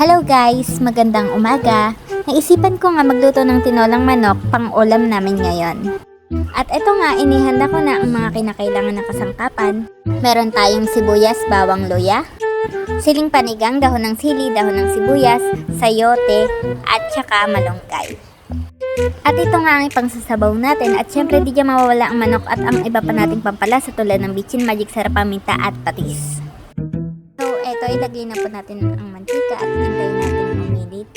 Hello guys! Magandang umaga! Naisipan ko nga magluto ng tinolang manok pang ulam namin ngayon. At eto nga, inihanda ko na ang mga kinakailangan na kasangkapan. Meron tayong sibuyas, bawang, luya, siling panigang, dahon ng sili, dahon ng sibuyas, sayote, at saka malunggay. At ito nga ang ipangsasabaw natin at syempre di dyan mawawala ang manok at ang iba pa nating pampalasa tulad ng bitchin, magic sarap, paminta at patis. So eto, ilagay na po natin ang mantika at hintayin natin uminit.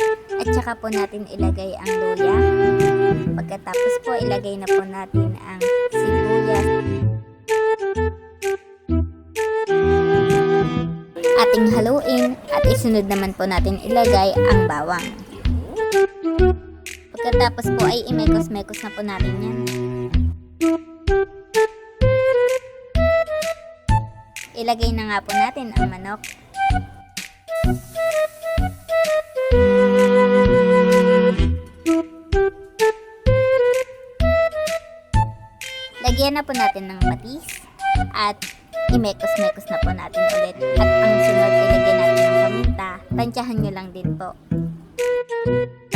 At saka po natin ilagay ang luya. Pagkatapos po ilagay na po natin ang sibuyas. Ating haluin at isunod naman po natin ilagay ang bawang. Pagkatapos po ay imekos-mekos na po natin yan. Ilagay na nga po natin ang manok. Lagyan na po natin ng patis at imekos-mekos na po natin ulit. At ang sunod, ilagay natin ng paminta. Tansyahan nyo lang din po.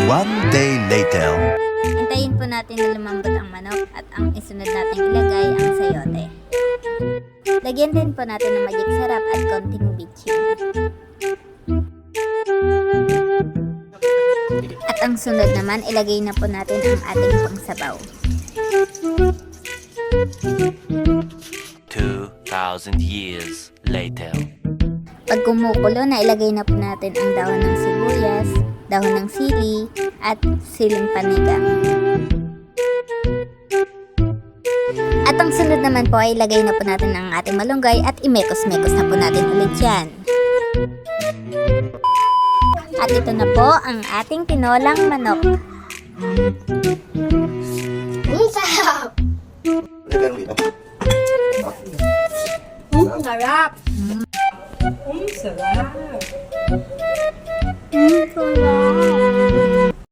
One day later. Hintayin po natin na lumambot ang manok at ang isunod natin ilagay ang sayote. Lagyan din po natin ng magic sarap at konting bitchin. At ang sunod naman, ilagay na po natin ang ating pangsabaw. 2,000 years later. Pag kumukulo na, ilagay na po natin ang dahon ng sibuyas, dahon ng sili, at siling panigang. At ang sunod naman po ay ilagay na po natin ang ating malunggay at imekos-mekos na po natin ulit yan. At ito na po ang ating tinolang manok. Sarap! Sarap! Sarap!